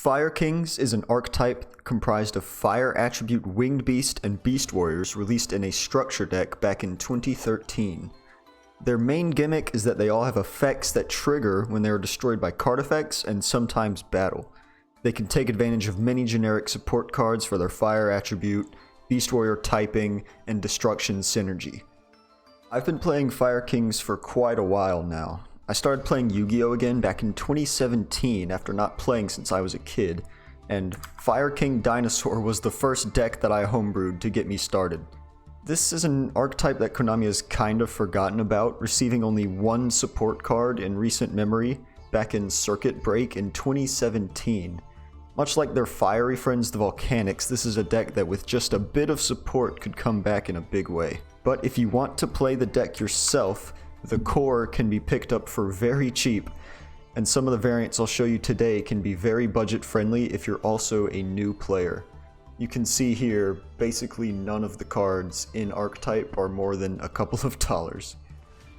Fire Kings is an archetype comprised of fire attribute winged beast and beast warriors released in a structure deck back in 2013. Their main gimmick is that they all have effects that trigger when they are destroyed by card effects and sometimes battle. They can take advantage of many generic support cards for their fire attribute, beast warrior typing, and destruction synergy. I've been playing Fire Kings for quite a while now. I started playing YuGiOh again back in 2017 after not playing since I was a kid, and Fire King Dinosaur was the first deck that I homebrewed to get me started. This is an archetype that Konami has kind of forgotten about, receiving only one support card in recent memory back in Circuit Break in 2017. Much like their fiery friends the Volcanics, this is a deck that with just a bit of support could come back in a big way. But if you want to play the deck yourself, the core can be picked up for very cheap, and some of the variants I'll show you today can be very budget friendly if you're also a new player. You can see here, basically none of the cards in Archetype are more than a couple of dollars.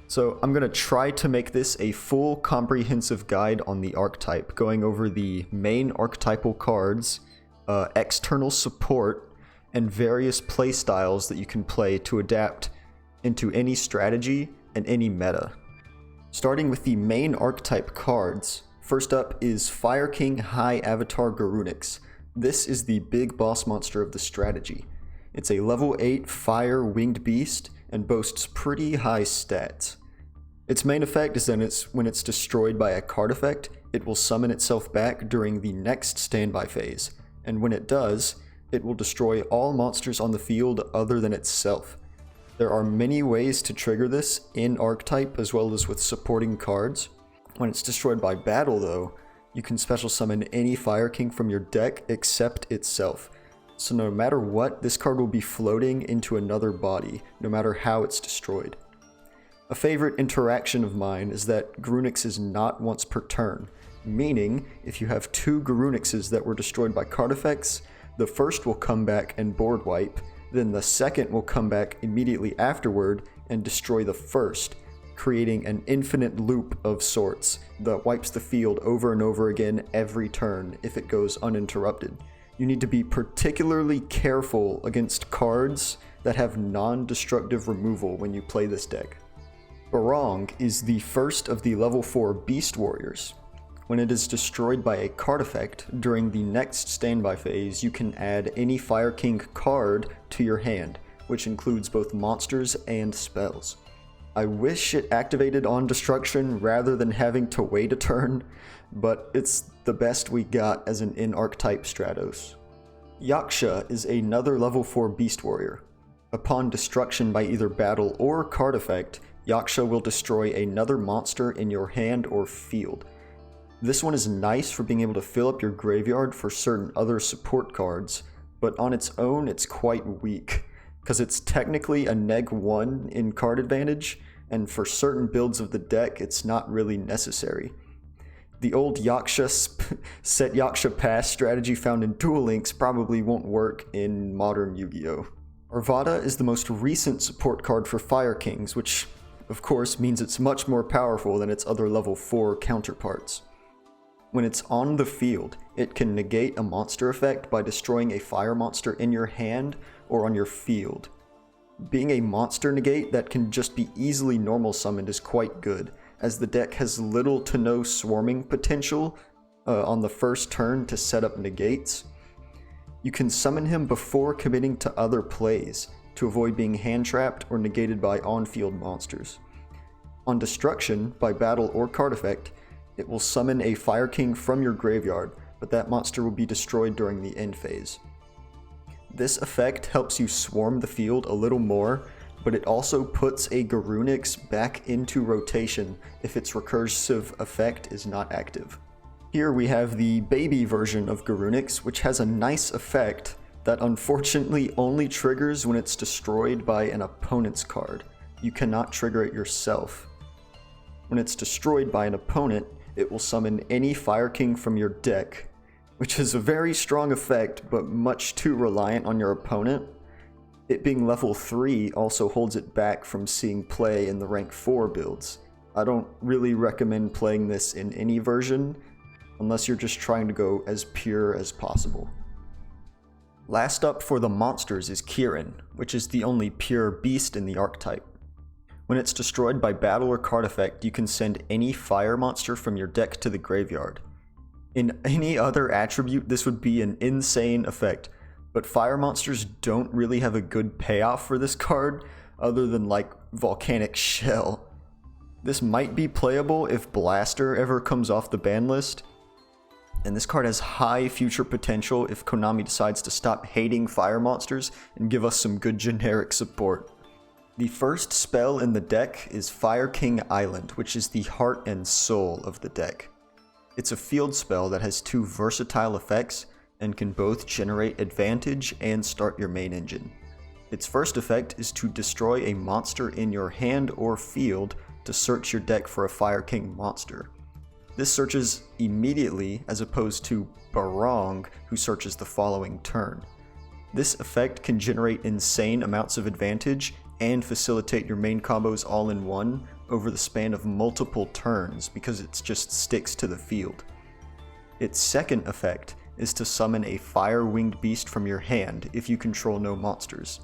So I'm going to try to make this a full comprehensive guide on the archetype, going over the main archetypal cards, external support, and various playstyles that you can play to adapt into any strategy and any meta. Starting with the main archetype cards, first up is Fire King High Avatar Garunix. This is the big boss monster of the strategy. It's a level 8 fire winged beast and boasts pretty high stats. Its main effect is that when it's destroyed by a card effect, it will summon itself back during the next standby phase, and when it does, it will destroy all monsters on the field other than itself. There are many ways to trigger this in Archetype as well as with supporting cards. When it's destroyed by battle though, you can special summon any Fire King from your deck except itself. So no matter what, this card will be floating into another body, no matter how it's destroyed. A favorite interaction of mine is that Garunix is not once per turn, meaning if you have two Garunixes that were destroyed by card effects, the first will come back and board wipe, then the second will come back immediately afterward and destroy the first, creating an infinite loop of sorts that wipes the field over and over again every turn if it goes uninterrupted. You need to be particularly careful against cards that have non-destructive removal when you play this deck. Barong is the first of the level 4 Beast Warriors. When it is destroyed by a card effect, during the next standby phase, you can add any Fire King card to your hand, which includes both monsters and spells. I wish it activated on destruction rather than having to wait a turn, but it's the best we got as an in-archetype Stratos. Yaksha is another level 4 Beast Warrior. Upon destruction by either battle or card effect, Yaksha will destroy another monster in your hand or field. This one is nice for being able to fill up your graveyard for certain other support cards, but on its own it's quite weak, because it's technically a neg1 in card advantage, and for certain builds of the deck it's not really necessary. The old Yaksha set Yaksha pass strategy found in Duel Links probably won't work in modern Yu-Gi-Oh! Arvada is the most recent support card for Fire Kings, which of course means it's much more powerful than its other level 4 counterparts. When it's on the field, it can negate a monster effect by destroying a fire monster in your hand or on your field. Being a monster negate that can just be easily normal summoned is quite good, as the deck has little to no swarming potential on the first turn to set up negates. You can summon him before committing to other plays to avoid being hand trapped or negated by on-field monsters. On destruction, by battle or card effect, it will summon a Fire King from your graveyard, but that monster will be destroyed during the end phase. This effect helps you swarm the field a little more, but it also puts a Garunix back into rotation if its recursive effect is not active. Here we have the baby version of Garunix, which has a nice effect that unfortunately only triggers when it's destroyed by an opponent's card. You cannot trigger it yourself. When it's destroyed by an opponent, it will summon any Fire King from your deck, which is a very strong effect, but much too reliant on your opponent. It being level 3 also holds it back from seeing play in the rank 4 builds. I don't really recommend playing this in any version, unless you're just trying to go as pure as possible. Last up for the monsters is Kieran, which is the only pure beast in the archetype. When it's destroyed by battle or card effect, you can send any fire monster from your deck to the graveyard. In any other attribute, this would be an insane effect, but fire monsters don't really have a good payoff for this card, other than like Volcanic Shell. This might be playable if Blaster ever comes off the ban list, and this card has high future potential if Konami decides to stop hating fire monsters and give us some good generic support. The first spell in the deck is Fire King Island, which is the heart and soul of the deck. It's a field spell that has two versatile effects and can both generate advantage and start your main engine. Its first effect is to destroy a monster in your hand or field to search your deck for a Fire King monster. This searches immediately as opposed to Barong, who searches the following turn. This effect can generate insane amounts of advantage and facilitate your main combos all in one over the span of multiple turns because it just sticks to the field. Its second effect is to summon a fire-winged beast from your hand if you control no monsters,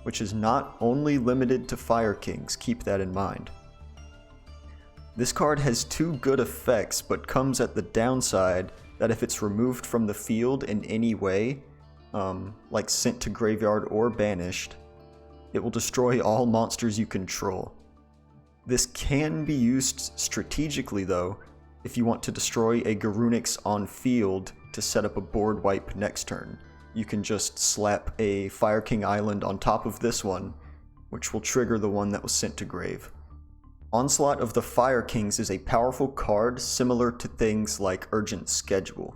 which is not only limited to Fire Kings, keep that in mind. This card has two good effects, but comes at the downside that if it's removed from the field in any way, like sent to graveyard or banished, it will destroy all monsters you control. This can be used strategically though, if you want to destroy a Garunix on field to set up a board wipe next turn. You can just slap a Fire King Island on top of this one, which will trigger the one that was sent to grave. Onslaught of the Fire Kings is a powerful card similar to things like Urgent Schedule.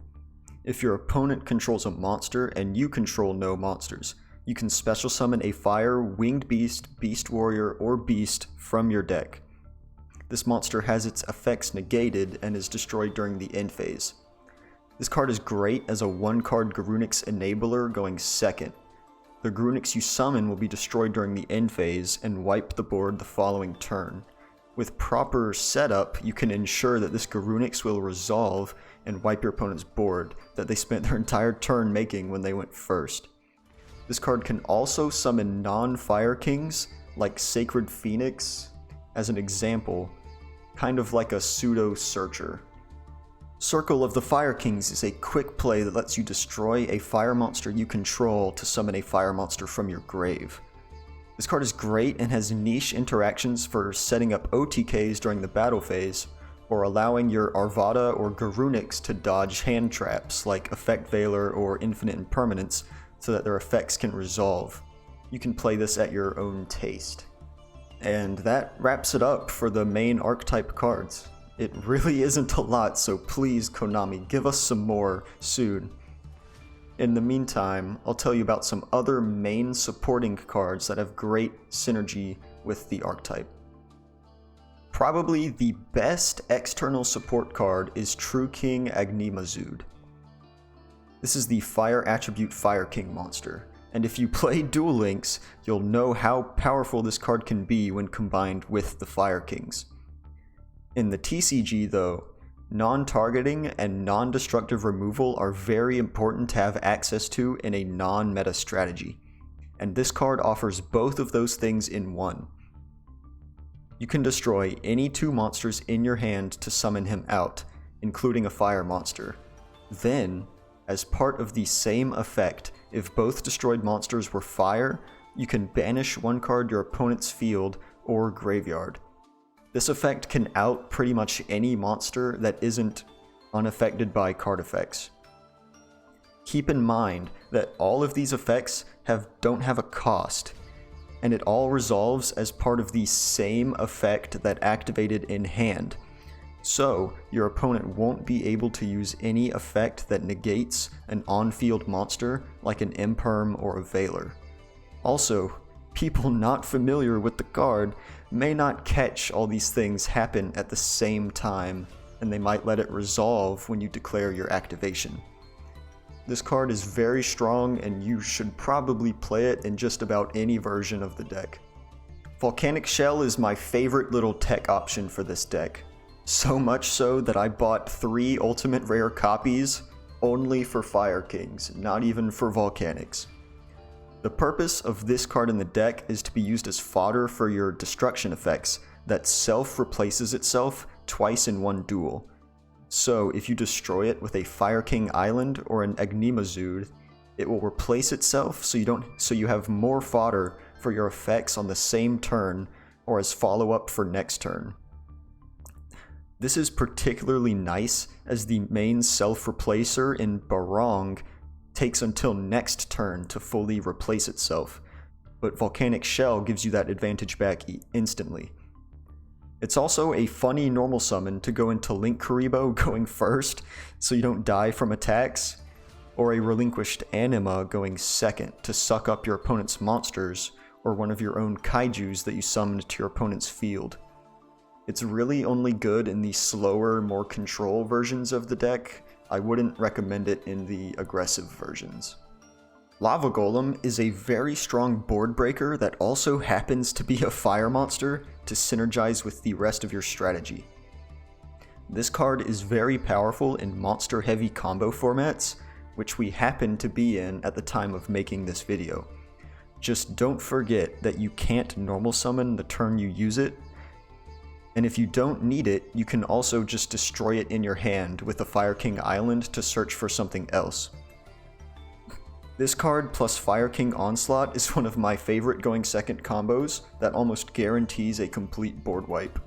If your opponent controls a monster and you control no monsters, you can special summon a fire, winged beast, beast warrior, or beast from your deck. This monster has its effects negated and is destroyed during the end phase. This card is great as a 1-card Garunix enabler going second. The Garunix you summon will be destroyed during the end phase and wipe the board the following turn. With proper setup, you can ensure that this Garunix will resolve and wipe your opponent's board that they spent their entire turn making when they went first. This card can also summon non-Fire Kings, like Sacred Phoenix, as an example, kind of like a pseudo-searcher. Circle of the Fire Kings is a quick play that lets you destroy a fire monster you control to summon a fire monster from your grave. This card is great and has niche interactions for setting up OTKs during the battle phase, or allowing your Arvada or Garunix to dodge hand traps like Effect Veiler or Infinite Impermanence so that their effects can resolve. You can play this at your own taste. And that wraps it up for the main archetype cards. It really isn't a lot, so please Konami, give us some more soon. In the meantime, I'll tell you about some other main supporting cards that have great synergy with the archetype. Probably the best external support card is True King Agnimazud. This is the Fire Attribute Fire King monster, and if you play Duel Links, you'll know how powerful this card can be when combined with the Fire Kings. In the TCG though, non-targeting and non-destructive removal are very important to have access to in a non-meta strategy, and this card offers both of those things in one. You can destroy any 2 monsters in your hand to summon him out, including a fire monster. Then, as part of the same effect, if both destroyed monsters were fire, you can banish 1 card your opponent's field or graveyard. This effect can out pretty much any monster that isn't unaffected by card effects. Keep in mind that all of these effects don't have a cost, and it all resolves as part of the same effect that activated in hand. So, your opponent won't be able to use any effect that negates an on-field monster like an Imperm or a Veiler. Also, people not familiar with the card may not catch all these things happen at the same time, and they might let it resolve when you declare your activation. This card is very strong, and you should probably play it in just about any version of the deck. Volcanic Shell is my favorite little tech option for this deck. So much so that I bought 3 ultimate rare copies only for Fire Kings, not even for Volcanics. The purpose of this card in the deck is to be used as fodder for your destruction effects that self-replaces itself twice in one duel. So if you destroy it with a Fire King Island or an Agnimazud, it will replace itself so you have more fodder for your effects on the same turn or as follow-up for next turn. This is particularly nice as the main self-replacer in Barong takes until next turn to fully replace itself, but Volcanic Shell gives you that advantage back instantly. It's also a funny normal summon to go into Link Kuriboh going first so you don't die from attacks, or a Relinquished Anima going second to suck up your opponent's monsters or one of your own kaijus that you summoned to your opponent's field. It's really only good in the slower, more control versions of the deck. I wouldn't recommend it in the aggressive versions. Lava Golem is a very strong board breaker that also happens to be a fire monster to synergize with the rest of your strategy. This card is very powerful in monster-heavy combo formats, which we happen to be in at the time of making this video. Just don't forget that you can't normal summon the turn you use it, and if you don't need it, you can also just destroy it in your hand with a Fire King Island to search for something else. This card plus Fire King Onslaught is one of my favorite going second combos that almost guarantees a complete board wipe.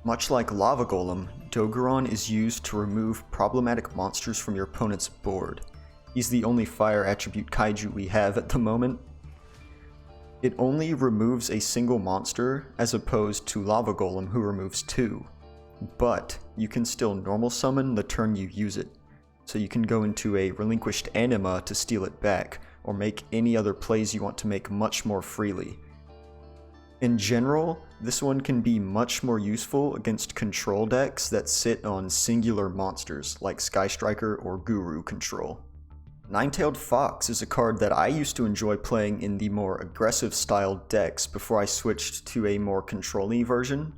Much like Lava Golem, Dogoron is used to remove problematic monsters from your opponent's board. He's the only fire attribute kaiju we have at the moment. It only removes a single monster as opposed to Lava Golem who removes 2, but you can still normal summon the turn you use it, so you can go into a Relinquished Anima to steal it back, or make any other plays you want to make much more freely. In general, this one can be much more useful against control decks that sit on singular monsters like Sky Striker or Guru control. Nine-Tailed Fox is a card that I used to enjoy playing in the more aggressive style decks before I switched to a more control-y version.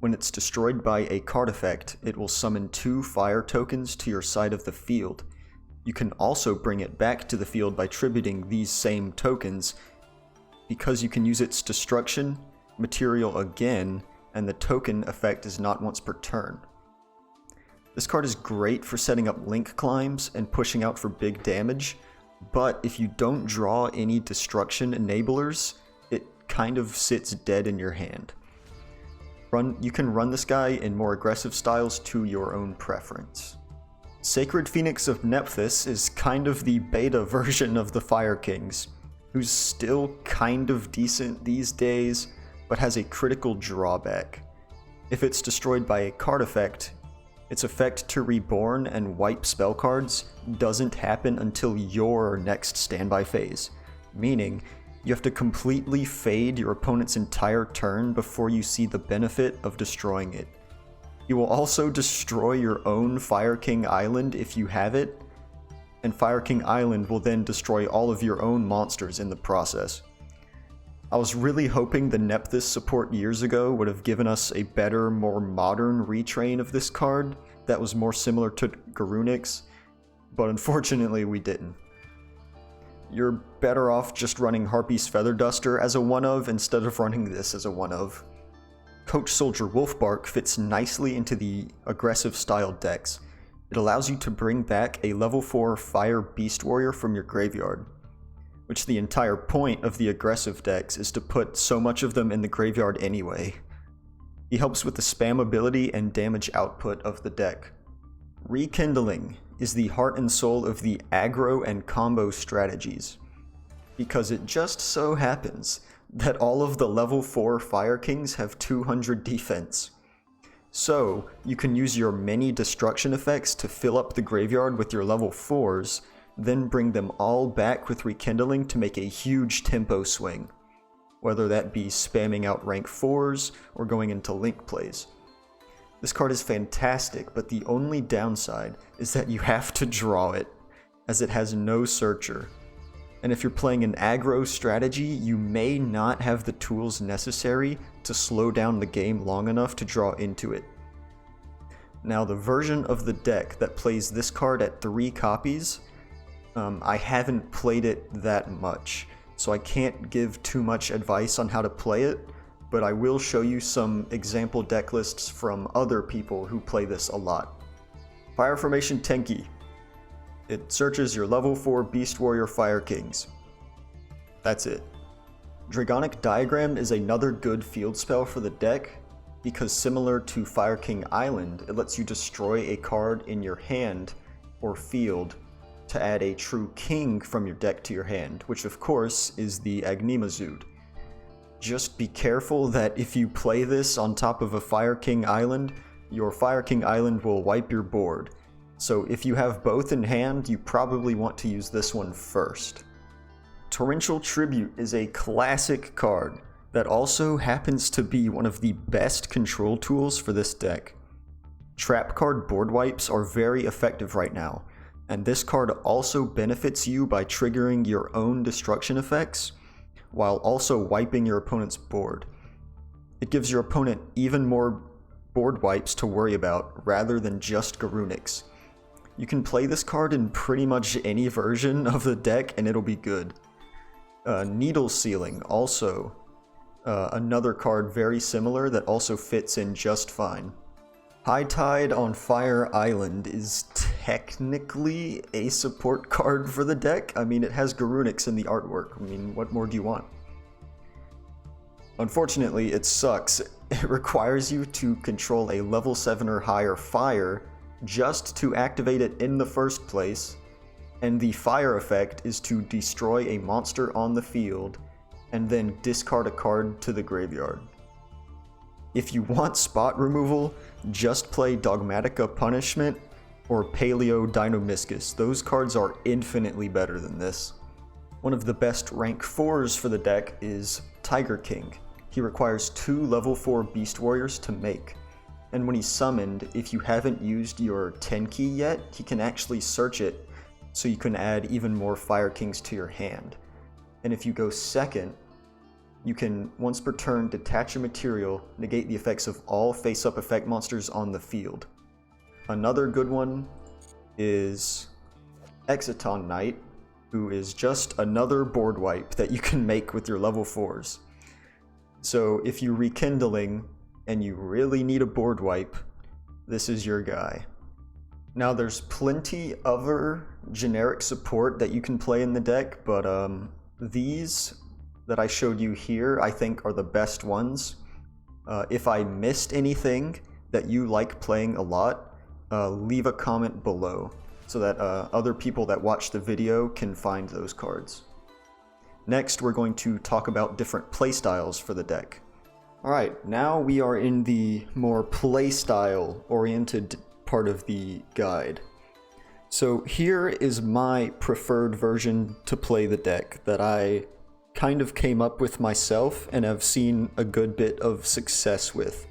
When it's destroyed by a card effect, it will summon 2 fire tokens to your side of the field. You can also bring it back to the field by tributing these same tokens, because you can use its destruction material again, and the token effect is not once per turn. This card is great for setting up link climbs and pushing out for big damage, but if you don't draw any destruction enablers, it kind of sits dead in your hand. You can run this guy in more aggressive styles to your own preference. Sacred Phoenix of Nephthys is kind of the beta version of the Fire Kings, who's still kind of decent these days, but has a critical drawback. If it's destroyed by a card effect, its effect to reborn and wipe spell cards doesn't happen until your next standby phase, meaning you have to completely fade your opponent's entire turn before you see the benefit of destroying it. You will also destroy your own Fire King Island if you have it, and Fire King Island will then destroy all of your own monsters in the process. I was really hoping the Nephthys support years ago would have given us a better, more modern retrain of this card that was more similar to Garunix, but unfortunately we didn't. You're better off just running Harpy's Feather Duster as a one-of instead of running this as a one-of. Coach Soldier Wolfbark fits nicely into the aggressive style decks. It allows you to bring back a level 4 Fire Beast Warrior from your graveyard, which the entire point of the aggressive decks is to put so much of them in the graveyard anyway. He helps with the spam ability and damage output of the deck. Rekindling is the heart and soul of the aggro and combo strategies, because it just so happens that all of the level 4 Fire Kings have 200 defense. So, you can use your many destruction effects to fill up the graveyard with your level 4s, then bring them all back with Rekindling to make a huge tempo swing, whether that be spamming out rank 4s or going into link plays. This card is fantastic, but the only downside is that you have to draw it, as it has no searcher. And if you're playing an aggro strategy, you may not have the tools necessary to slow down the game long enough to draw into it. Now the version of the deck that plays this card at 3 copies, I haven't played it that much, so I can't give too much advice on how to play it, but I will show you some example deck lists from other people who play this a lot. Fire Formation Tenki. It searches your level 4 Beast Warrior Fire Kings. That's it. Dragonic Diagram is another good field spell for the deck, because similar to Fire King Island, it lets you destroy a card in your hand or field to add a true king from your deck to your hand, which of course is the Agnimazud. Just be careful that if you play this on top of a Fire King Island, your Fire King Island will wipe your board. So if you have both in hand, you probably want to use this one first. Torrential Tribute is a classic card that also happens to be one of the best control tools for this deck. Trap card board wipes are very effective right now, and this card also benefits you by triggering your own destruction effects, while also wiping your opponent's board. It gives your opponent even more board wipes to worry about, rather than just Garunix. You can play this card in pretty much any version of the deck and it'll be good. Needle Sealing, also another card very similar that also fits in just fine. High Tide on Fire Island is technically a support card for the deck. I mean, it has Garunix in the artwork. I mean, what more do you want? Unfortunately, it sucks. It requires you to control a level 7 or higher fire just to activate it in the first place, and the fire effect is to destroy a monster on the field and then discard a card to the graveyard. If you want spot removal, just play Dogmatica Punishment or Paleo Dinomischus. Those cards are infinitely better than this. One of the best rank 4s for the deck is Tiger King. He requires 2 level 4 Beast Warriors to make, and when he's summoned, if you haven't used your Tenki yet, he can actually search it so you can add even more Fire Kings to your hand. And if you go second, you can once per turn detach a material, negate the effects of all face-up effect monsters on the field. Another good one is Exciton Knight, who is just another board wipe that you can make with your level 4s. So if you're rekindling and you really need a board wipe, this is your guy. Now there's plenty other generic support that you can play in the deck, but these that I showed you here I think are the best ones. If I missed anything that you like playing a lot, leave a comment below so that other people that watch the video can find those cards. Next, we're going to talk about different playstyles for the deck. Alright, now we are in the more playstyle oriented part of the guide. So here is my preferred version to play the deck that I kind of came up with myself and have seen a good bit of success with.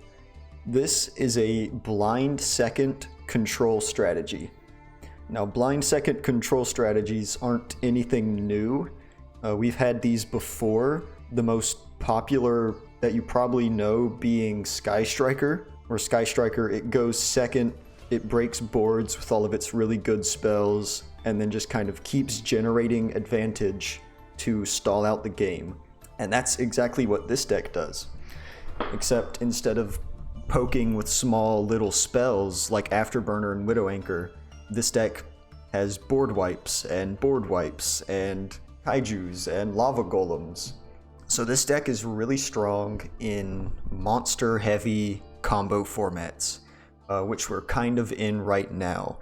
This is a blind second control strategy. Now, blind second control strategies aren't anything new. We've had these before, the most popular that you probably know being Sky Striker. Or Sky Striker, it goes second, it breaks boards with all of its really good spells, and then just kind of keeps generating advantage to stall out the game. And that's exactly what this deck does. Except instead of poking with small little spells like Afterburner and Widow Anchor, this deck has board wipes and kaijus and lava golems. So this deck is really strong in monster heavy combo formats, which we're kind of in right now.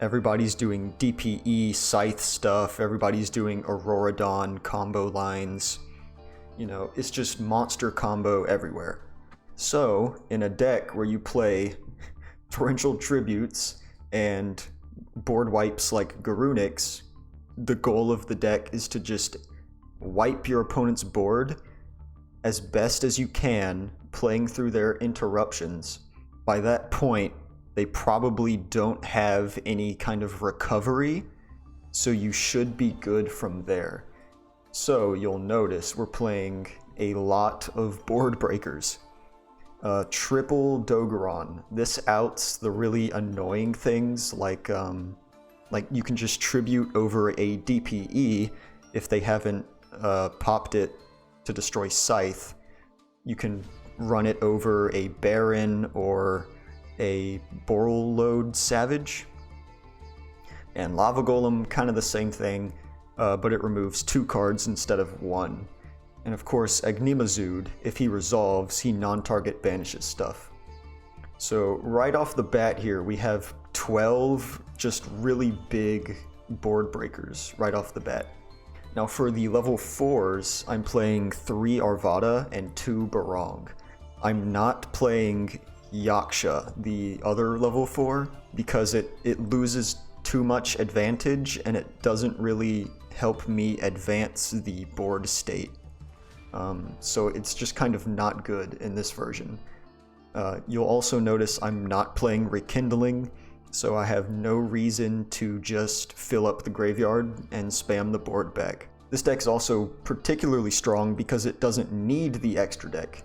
Everybody's doing DPE scythe stuff, everybody's doing Auroradon combo lines. You know, it's just monster combo everywhere. So in a deck where you play Torrential Tributes and board wipes like Garunix, the goal of the deck is to just wipe your opponent's board as best as you can, playing through their interruptions. By that point, they probably don't have any kind of recovery, so you should be good from there. So you'll notice we're playing a lot of board breakers. Triple Dogoron. This outs the really annoying things like you can just tribute over a DPE if they haven't popped it to destroy Scythe. You can run it over a Baron or a Borreload Savage. And Lava Golem, kind of the same thing, but it removes 2 cards instead of 1. And of course, Agnimazud, if he resolves, he non-target banishes stuff. So right off the bat here, we have 12 just really big board breakers right off the bat. Now for the level 4s, I'm playing 3 Arvada and 2 Barong. I'm not playing Yaksha, the other level 4, because it loses too much advantage and it doesn't really help me advance the board state. So it's just kind of not good in this version. You'll also notice I'm not playing Rekindling, so I have no reason to just fill up the graveyard and spam the board back. This deck's also particularly strong because it doesn't need the extra deck,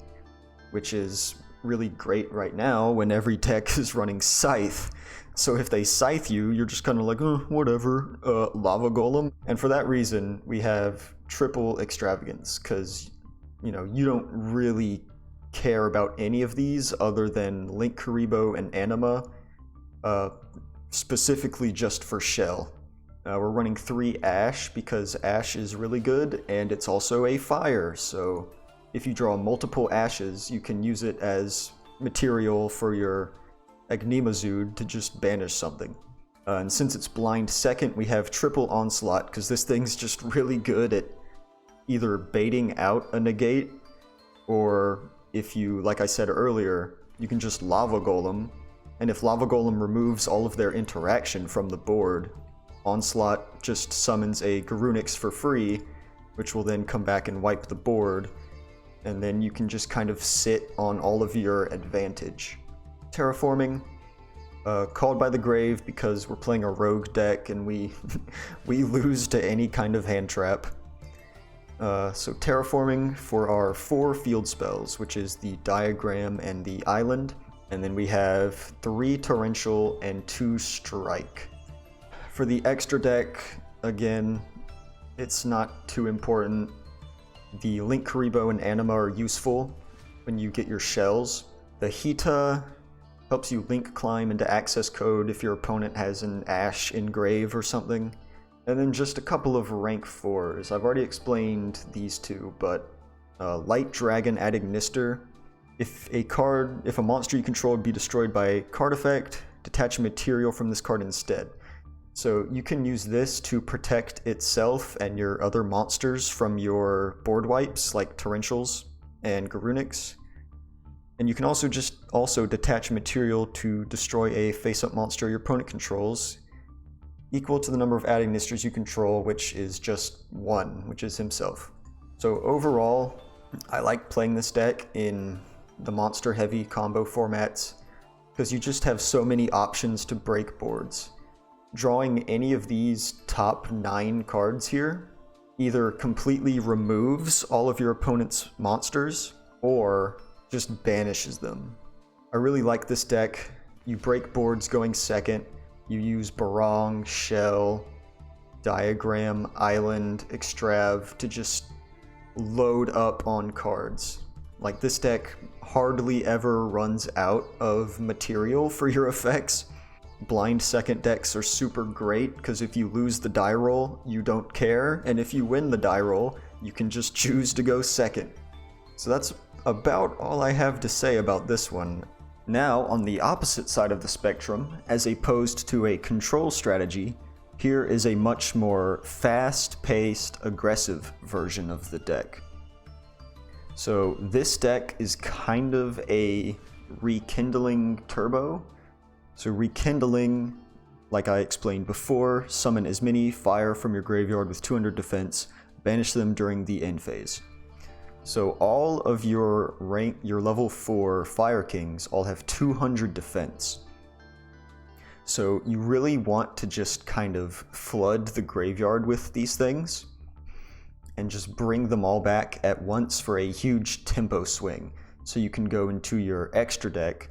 which is really great right now when every deck is running Scythe. So if they Scythe you, you're just kind of like, whatever, Lava Golem. And for that reason, we have triple Extravagance, because you don't really care about any of these other than Link Kuriboh and Anima, specifically just for Shell. We're running 3 Ash because Ash is really good and it's also a fire, so if you draw multiple Ashes, you can use it as material for your Agnimazud to just banish something. And since it's blind second, we have triple Onslaught because this thing's just really good at either baiting out a negate, or if you, like I said earlier, you can just Lava Golem, and if Lava Golem removes all of their interaction from the board, Onslaught just summons a Garunix for free, which will then come back and wipe the board, and then you can just kind of sit on all of your advantage. Terraforming, Called by the Grave because we're playing a rogue deck and we lose to any kind of hand trap. So Terraforming for our 4 field spells, which is the Diagram and the Island, and then we have 3 Torrential and 2 Strike. For the extra deck, again, it's not too important. The Link Kuriboh and Anima are useful when you get your shells. The Hita helps you link climb into access code if your opponent has an Ash in grave or something. And then just a couple of rank 4s. I've already explained these 2, but Light Dragon Adagnister. If a monster you control be destroyed by a card effect, detach a material from this card instead. So you can use this to protect itself and your other monsters from your board wipes, like Torrentials and Garunix. And you can also detach material to destroy a face-up monster your opponent controls, equal to the number of Adagnisters you control, which is just 1, which is himself. So overall, I like playing this deck in the monster-heavy combo formats, because you just have so many options to break boards. Drawing any of these top 9 cards here either completely removes all of your opponent's monsters, or just banishes them. I really like this deck. You break boards going second. You use Barong, Shell, Diagram, Island, Extrav to just load up on cards. Like, this deck hardly ever runs out of material for your effects. Blind second decks are super great because if you lose the die roll, you don't care, and if you win the die roll, you can just choose to go second. So that's about all I have to say about this one. Now, on the opposite side of the spectrum, as opposed to a control strategy, here is a much more fast-paced, aggressive version of the deck. So this deck is kind of a Rekindling turbo. So Rekindling, like I explained before, summon as many fire from your graveyard with 200 defense, banish them during the end phase. So all of your level 4 Fire Kings all have 200 defense. So you really want to just kind of flood the graveyard with these things and just bring them all back at once for a huge tempo swing. so you can go into your extra deck.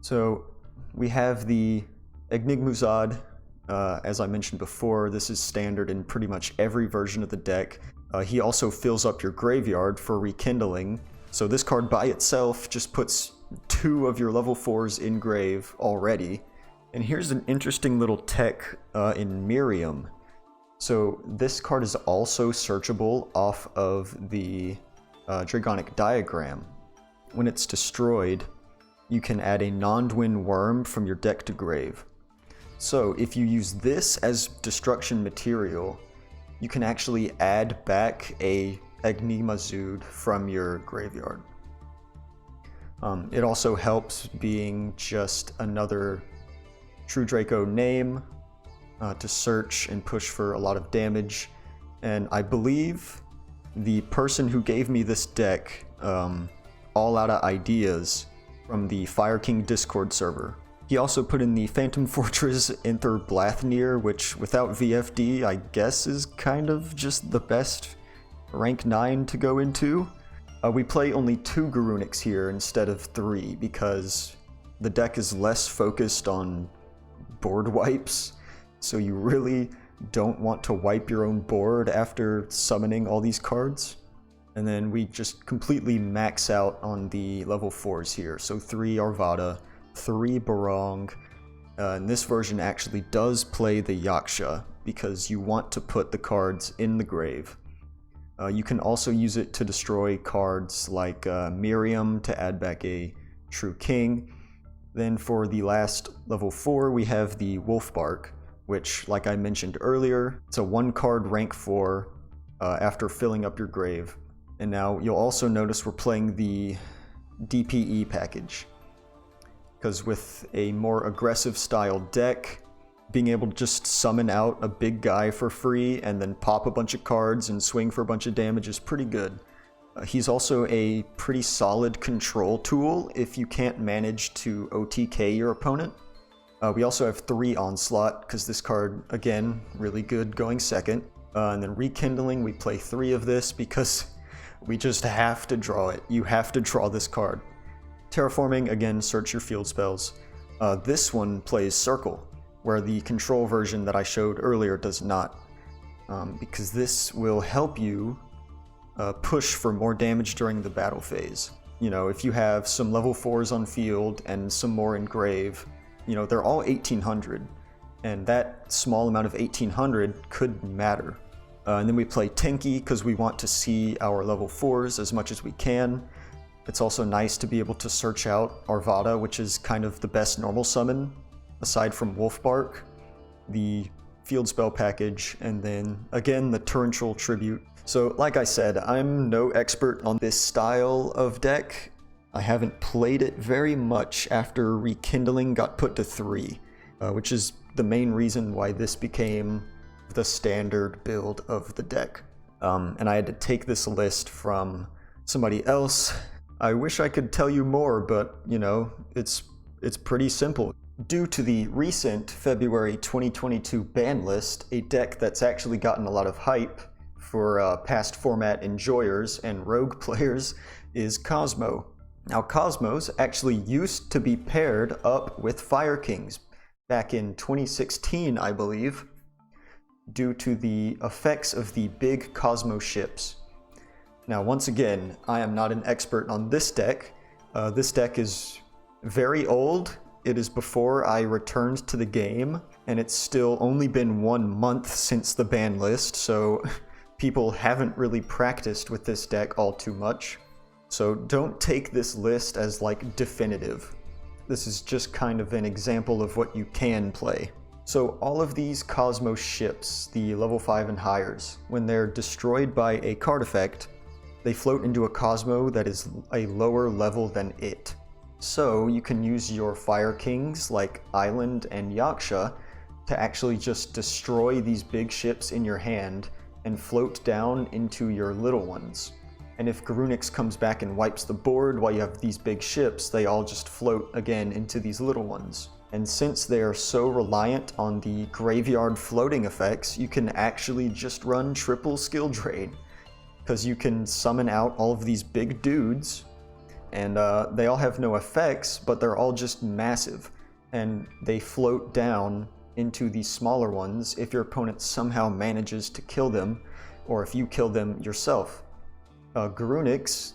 So we have the Enigmuzad. As I mentioned before, this is standard in pretty much every version of the deck. He also fills up your graveyard for Rekindling, so this card by itself just puts 2 of your level 4s in grave already. And here's an interesting little tech in Miriam. So this card is also searchable off of the Dragonic Diagram. When it's destroyed, you can add a Nondwin Worm from your deck to grave. So if you use this as destruction material, you can actually add back a Enigmuzad from your graveyard. It also helps being just another True Draco name to search and push for a lot of damage. And I believe the person who gave me this deck all out of ideas from the Fire King Discord server. He also put in the Phantom Fortress Inther Blathnir, which without VFD I guess is kind of just the best rank 9 to go into. We play only 2 Garunics here instead of 3 because the deck is less focused on board wipes, so you really don't want to wipe your own board after summoning all these cards. And then we just completely max out on the level 4s here, so 3 Arvada, 3 Barong, and this version actually does play the Yaksha because you want to put the cards in the grave. You can also use it to destroy cards like Miriam to add back a True King. Then for the last level 4 we have the Wolfbark, which, like I mentioned earlier, it's a 1-card rank 4 after filling up your grave. And now you'll also notice we're playing the DPE package, because with a more aggressive style deck, being able to just summon out a big guy for free and then pop a bunch of cards and swing for a bunch of damage is pretty good. He's also a pretty solid control tool if you can't manage to OTK your opponent. We also have 3 Onslaught, because this card, again, really good going second. And then Rekindling, we play 3 of this because we just have to draw it. You have to draw this card. Terraforming, again, search your field spells. This one plays Circle, where the control version that I showed earlier does not. Because this will help you push for more damage during the battle phase. You know, if you have some level 4s on field and some more in grave, you know, they're all 1800, and that small amount of 1800 could matter. And then we play Tinky because we want to see our level 4s as much as we can. It's also nice to be able to search out Arvada, which is kind of the best normal summon, aside from Wolfbark, the field spell package, and then, again, the Torrential Tribute. So, like I said, I'm no expert on this style of deck. I haven't played it very much after Rekindling got put to 3, which is the main reason why this became the standard build of the deck. And I had to take this list from somebody else. I wish I could tell you more, but, you know, it's pretty simple. Due to the recent February 2022 ban list, a deck that's actually gotten a lot of hype for past format enjoyers and rogue players is Kozmo. Now, Kozmos actually used to be paired up with Fire Kings back in 2016, I believe, due to the effects of the big Kozmo ships. Now, once again, I am not an expert on this deck. This deck is very old. It is before I returned to the game, and it's still only been 1 month since the ban list, so people haven't really practiced with this deck all too much. So don't take this list as like definitive. This is just kind of an example of what you can play. So all of these Kozmo ships, the level 5 and highers, when they're destroyed by a card effect, they float into a Kozmo that is a lower level than it. So you can use your Fire Kings like Island and Yaksha to actually just destroy these big ships in your hand and float down into your little ones. And if Garunix comes back and wipes the board while you have these big ships, they all just float again into these little ones. And since they are so reliant on the graveyard floating effects, you can actually just run triple skill drain, because you can summon out all of these big dudes and they all have no effects, but they're all just massive, and they float down into the smaller ones if your opponent somehow manages to kill them, or if you kill them yourself. Garunix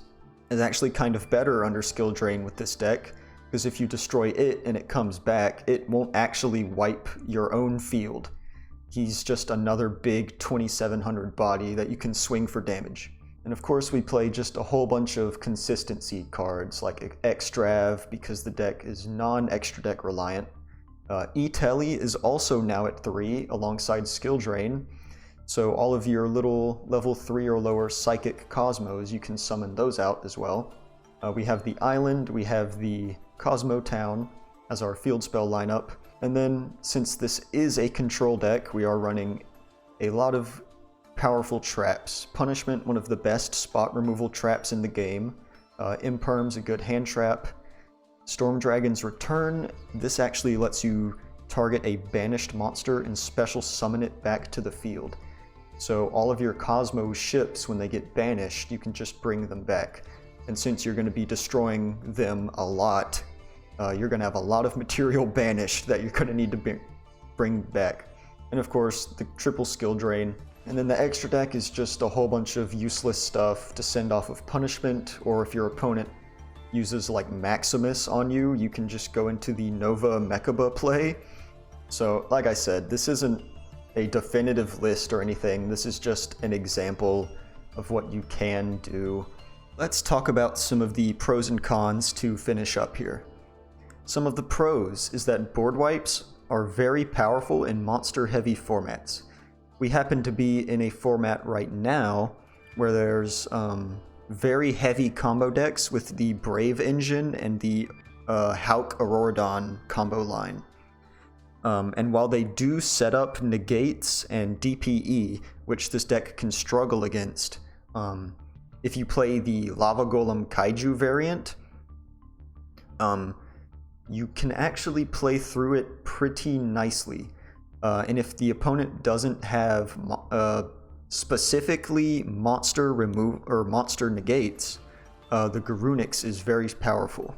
is actually kind of better under skill drain with this deck, because if you destroy it and it comes back, it won't actually wipe your own field. He's just another big 2700 body that you can swing for damage. And of course we play just a whole bunch of consistency cards like Extrav, because the deck is non-extra deck reliant. E-Telly is also now at 3 alongside skill drain, so all of your little level 3 or lower psychic Kozmos, you can summon those out as well. We have the island, we have the Kozmo town as our field spell lineup, and then since this is a control deck, we are running a lot of powerful traps. Punishment, one of the best spot removal traps in the game. Imperm's a good hand trap. Storm Dragon's Return, this actually lets you target a banished monster and special summon it back to the field. So all of your Kozmo ships, when they get banished, you can just bring them back. And since you're going to be destroying them a lot, you're going to have a lot of material banished that you're going to need to bring back. And of course, the triple skill drain. And then the extra deck is just a whole bunch of useless stuff to send off of punishment, or if your opponent uses like Maximus on you, you can just go into the Nova Mechaba play. So like I said, this isn't a definitive list or anything, this is just an example of what you can do. Let's talk about some of the pros and cons to finish up here. Some of the pros is that board wipes are very powerful in monster-heavy formats. We happen to be in a format right now where there's very heavy combo decks with the Brave engine and the Hauk Auroradon combo line. And while they do set up negates and DPE, which this deck can struggle against, if you play the Lava Golem Kaiju variant, you can actually play through it pretty nicely. And if the opponent doesn't have specifically monster remove or monster negates, the Garunix is very powerful,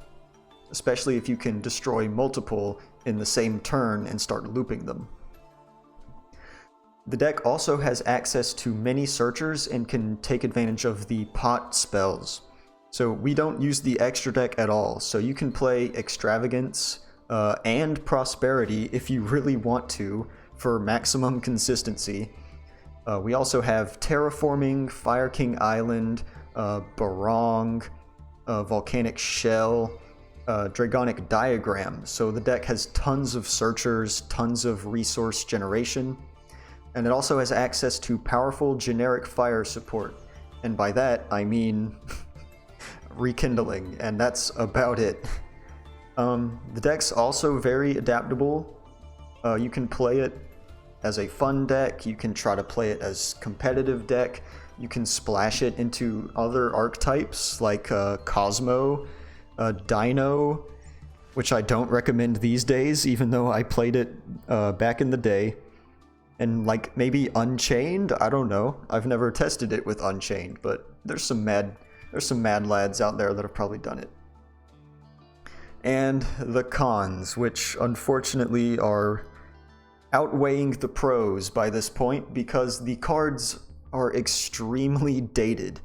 especially if you can destroy multiple in the same turn and start looping them. The deck also has access to many searchers and can take advantage of the pot spells. So we don't use the extra deck at all, so you can play Extravagance and Prosperity if you really want to for maximum consistency. We also have Terraforming, Fire King Island, Barong, Volcanic Shell, Dragonic Diagram. So the deck has tons of searchers, tons of resource generation, and it also has access to powerful generic fire support. And by that, I mean Rekindling, and that's about it. The deck's also very adaptable. You can play it as a fun deck, you can try to play it as competitive deck, you can splash it into other archetypes like Kozmo, Dino, which I don't recommend these days, even though I played it back in the day. And like maybe Unchained, I don't know. I've never tested it with Unchained, but there's some mad lads out there that have probably done it. And the cons, which unfortunately are outweighing the pros by this point because the cards are extremely dated.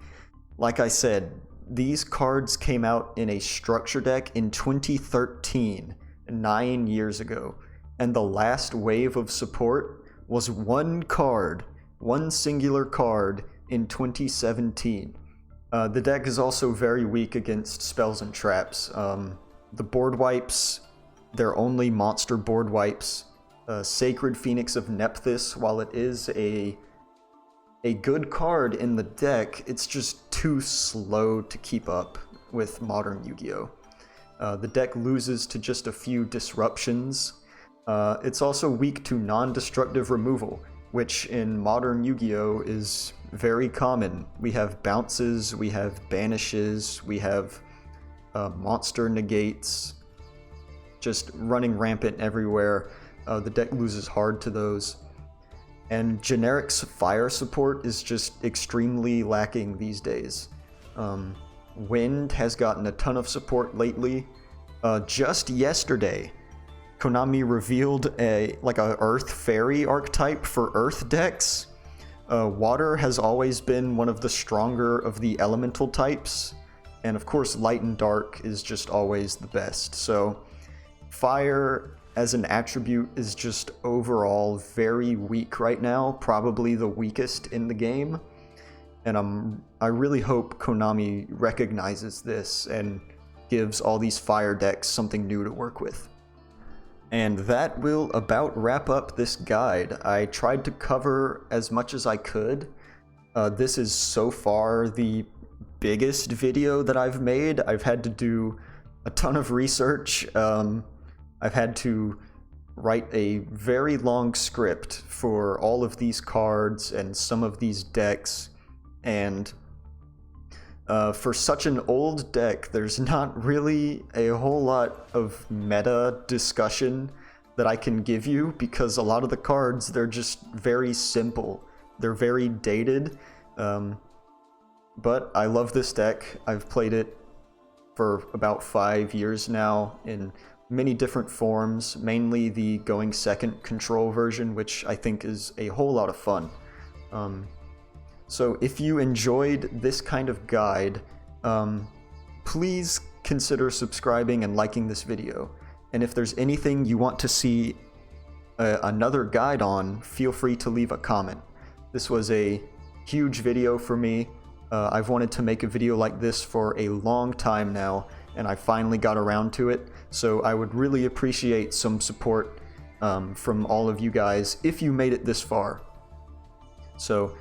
Like I said, these cards came out in a structure deck in 2013, 9 years ago, and the last wave of support was one card, one singular card in 2017. The deck is also very weak against spells and traps. The board wipes, they're only monster board wipes. Sacred Phoenix of Nephthys, while it is a good card in the deck, it's just too slow to keep up with modern Yu-Gi-Oh! The deck loses to just a few disruptions. It's also weak to non-destructive removal, which in modern Yu-Gi-Oh! Is very common. We have bounces, we have banishes, we have monster negates, just running rampant everywhere. The deck loses hard to those. And Generic's fire support is just extremely lacking these days. Wind has gotten a ton of support lately. Just yesterday, Konami revealed a Earth Fairy archetype for Earth decks. Water has always been one of the stronger of the elemental types, and of course Light and Dark is just always the best. So Fire as an attribute is just overall very weak right now, probably the weakest in the game. And I really hope Konami recognizes this and gives all these fire decks something new to work with. And that will about wrap up this guide. I tried to cover as much as I could. This is so far the biggest video that I've made. I've had to do a ton of research. I've had to write a very long script for all of these cards and some of these decks. And for such an old deck, there's not really a whole lot of meta discussion that I can give you, because a lot of the cards, they're just very simple. They're very dated, but I love this deck. I've played it for about 5 years now in many different forms, mainly the going second control version, which I think is a whole lot of fun. So if you enjoyed this kind of guide, please consider subscribing and liking this video. And if there's anything you want to see another guide on, feel free to leave a comment. This was a huge video for me. I've wanted to make a video like this for a long time now, and I finally got around to it. So I would really appreciate some support from all of you guys if you made it this far. So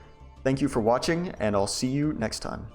thank you for watching, and I'll see you next time.